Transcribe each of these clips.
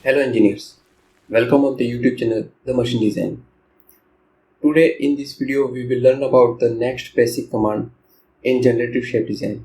Hello engineers, welcome on the YouTube channel The Machine Design. Today in this video we will learn about the next basic command in Generative Shape Design.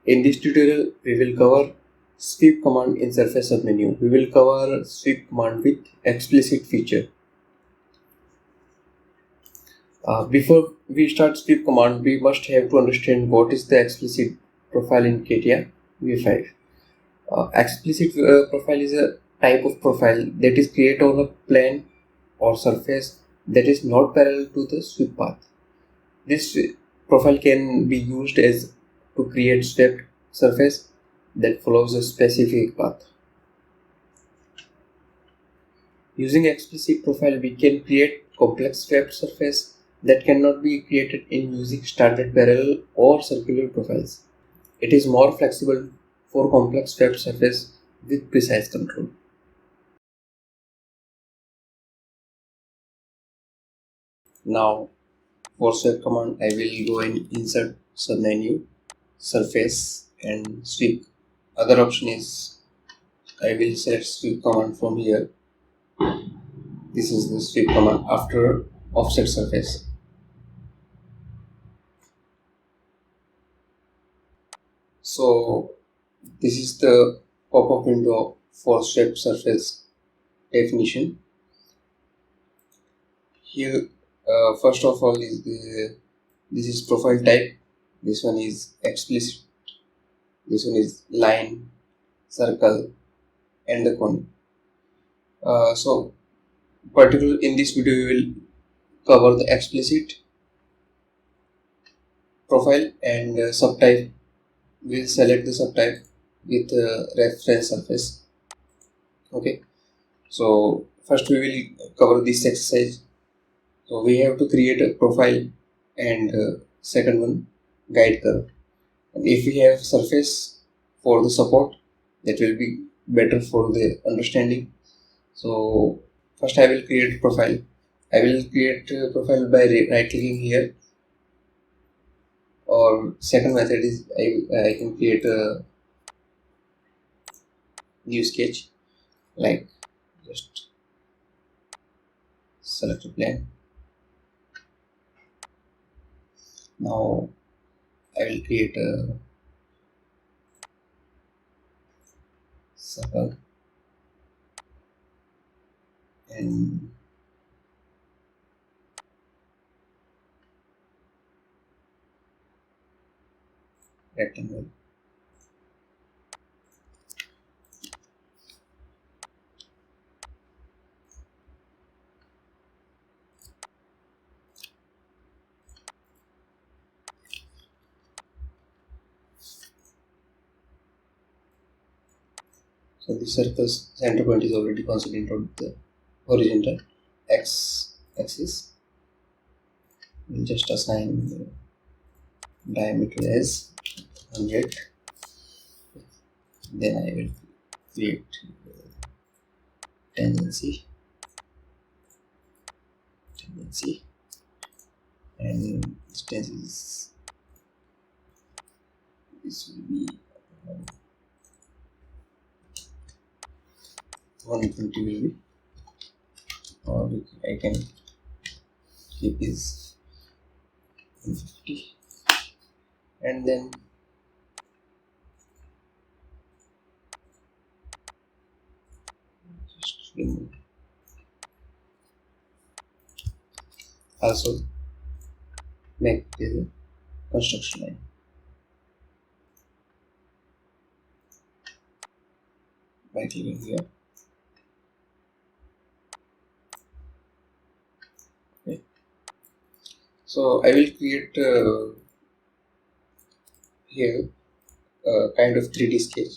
In this tutorial we will cover sweep command in surface submenu. We will cover sweep command with explicit feature. Before we start sweep command, we must have to understand what is the explicit profile in CATIA V5. Explicit profile is a type of profile that is created on a plane or surface that is not parallel to the sweep path. This profile can be used as to create swept surface that follows a specific path. Using explicit profile, we can create complex swept surface that cannot be created in using standard parallel or circular profiles. It is more flexible for complex swept surface with precise control. Now for sweep command, I will go and insert submenu, surface and sweep. Other option is I will select sweep command from here. This is the sweep command after offset surface. So this is the pop-up window for swept surface definition. Here, first of all is this is profile type. This one is explicit. This one is line, circle, and the cone. So particular in this video we will cover the explicit profile and subtype. We'll select the subtype with reference surface. Okay, so first we will cover this exercise. So we have to create a profile and second one guide curve, and if we have surface for the support, that will be better for the understanding. So first I will create profile. I will create a profile by right clicking here, or second method is I can create a new sketch, like just select a plane. Now I will create a circle and rectangle. So the circle's center point is already concentrated on the horizontal x axis. We'll just assign the diameter as 100. Then I will create tendency, and distance is this will be 120 will be, or I can keep is 150, and then just remove. Also make the construction line. By clicking here. Okay. So I will create here a kind of 3D sketch.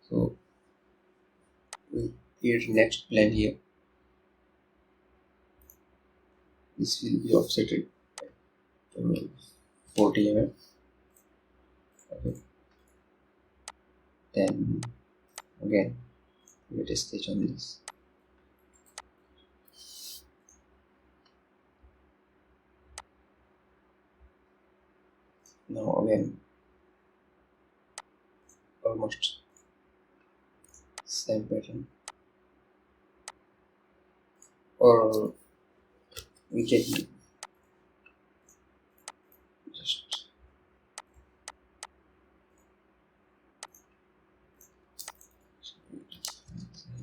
So we'll create next plane here. This will be offsetted 40 mm. Okay. Then again create a sketch on this. Now again almost same pattern, or we can just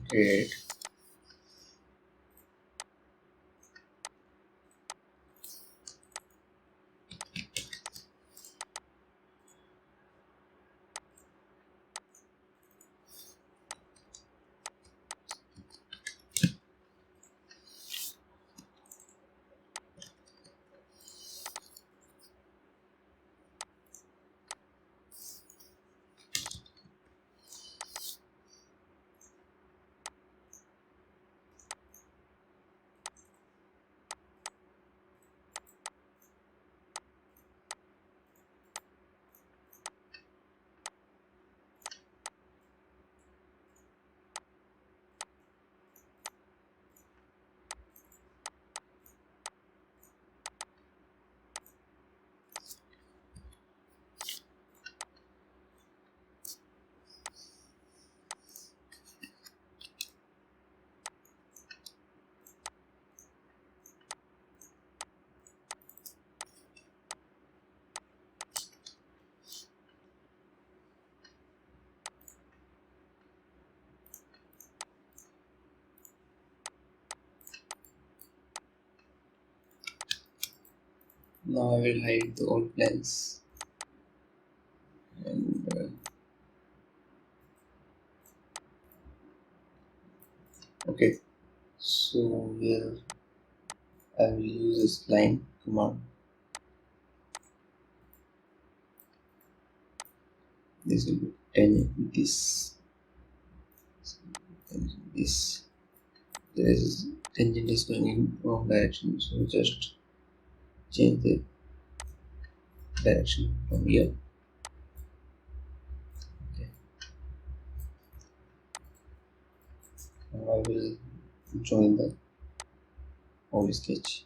create. Now I will hide the old plans, and okay, so here I will use this line command. This will be tangent this, and this. There is tangent is going in wrong direction, so just change the direction from here. Okay. Now I will join the whole sketch.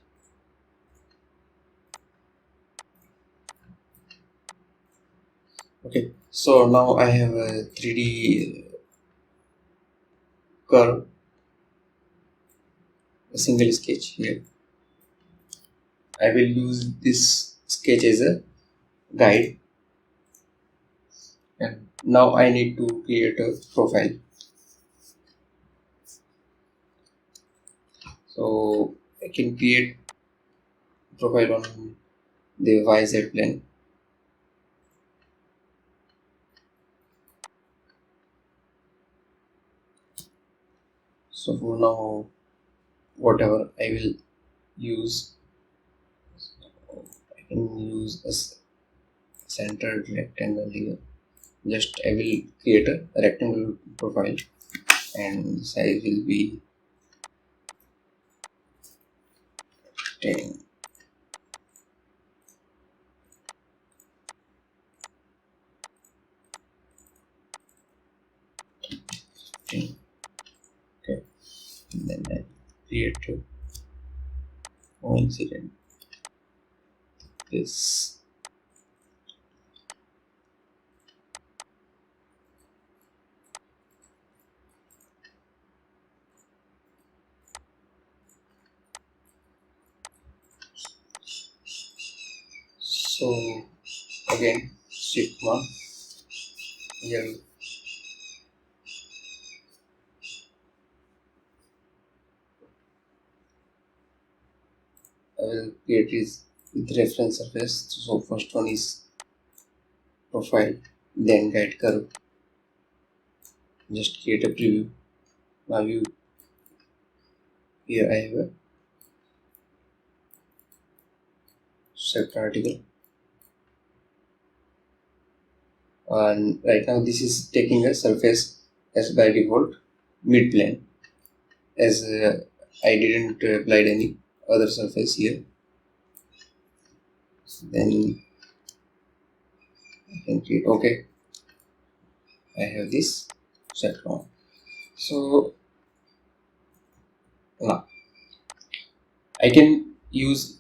Okay, so now I have a 3D curve, a single sketch here. I will use this sketch as a guide, and now I need to create a profile. So I can create profile on the YZ plane. So for now, whatever I will use, I can use a centered rectangle here. Just I will create a rectangle profile, and the size will be 10. Okay, and then I create a coincident this. So again, shift 1 here. I will create this with reference surface. So first one is profile, then guide curve. Just create a preview. Now you here I have a set article, and right now this is taking a surface as by default mid plane, as I didn't apply any other surface here. Then I can create okay. I have this set on. So now I can use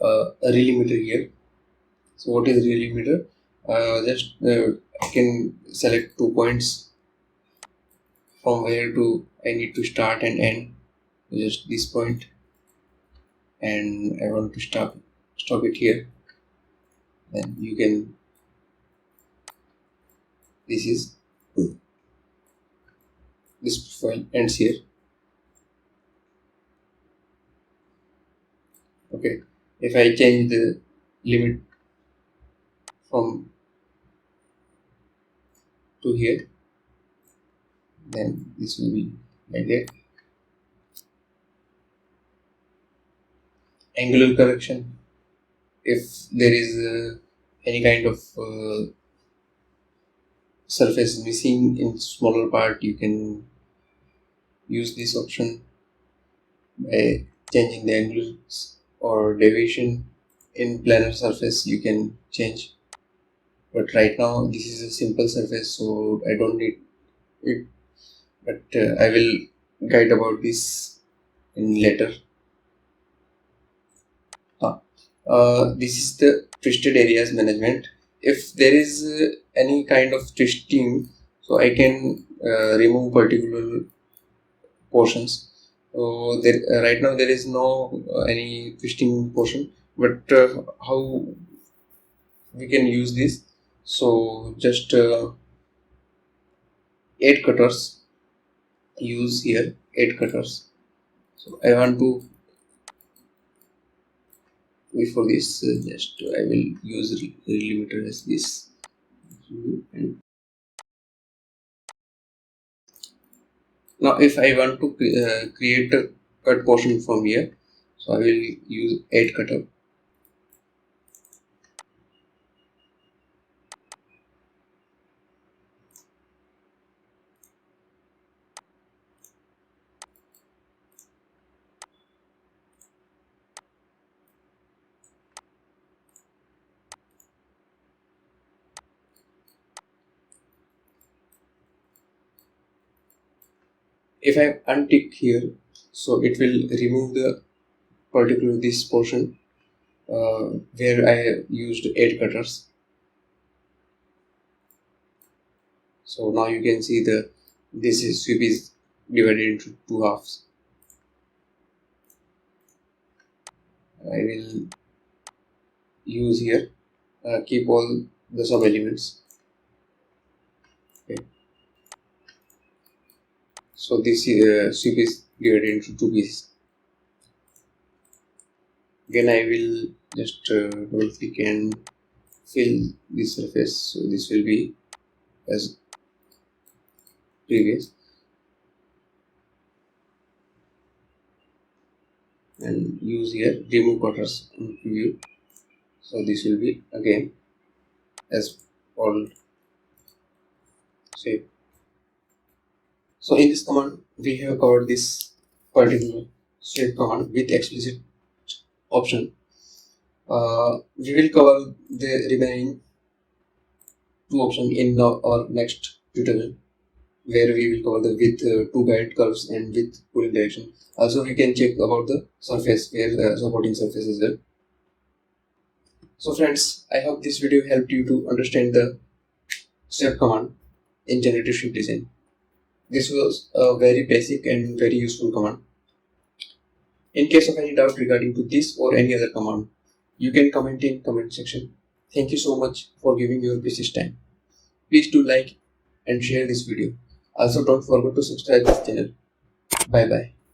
a relimiter here. So what is relimiter? I can select 2 points from where to I need to start and end. Just this point, and I want to stop it here. Then you can, this is, this profile ends here. Okay, if I change the limit from to here, then this will be like that. Angular correction, if there is any kind of surface missing in smaller part, you can use this option by changing the angles, or deviation in planar surface you can change. But right now this is a simple surface, so I don't need it, but I will guide about this in later. This is the twisted areas management. If there is any kind of twisting, so I can remove particular portions. So there, right now there is no any twisting portion, but how we can use this? So just 8 cutters, use here 8 cutters. So I want to, before this, just I will use relimiter as this, and now if I want to create a cut portion from here, so I will use 8 cutter. If I untick here, so it will remove the particular this portion where I used 8 cutters. So now you can see the sweep is divided into 2 halves. I will use here, keep all the sub elements. Okay. So this sweep is divided into 2 pieces. Again I will just double click and fill this surface, so this will be as previous, and use here remove cutters on preview, so this will be again as old shape. So in this command we have covered this particular shape command with explicit option. We will cover the remaining 2 options in our next tutorial, where we will cover the with 2 guide curves and with pulling direction. Also we can check about the surface, where supporting surface as well. So friends, I hope this video helped you to understand the step command in generative shape design. This was a very basic and very useful command. In case of any doubt regarding to this or any other command, you can comment in comment section. Thank you so much for giving your precious time. Please do like and share this video. Also don't forget to subscribe this channel. Bye bye.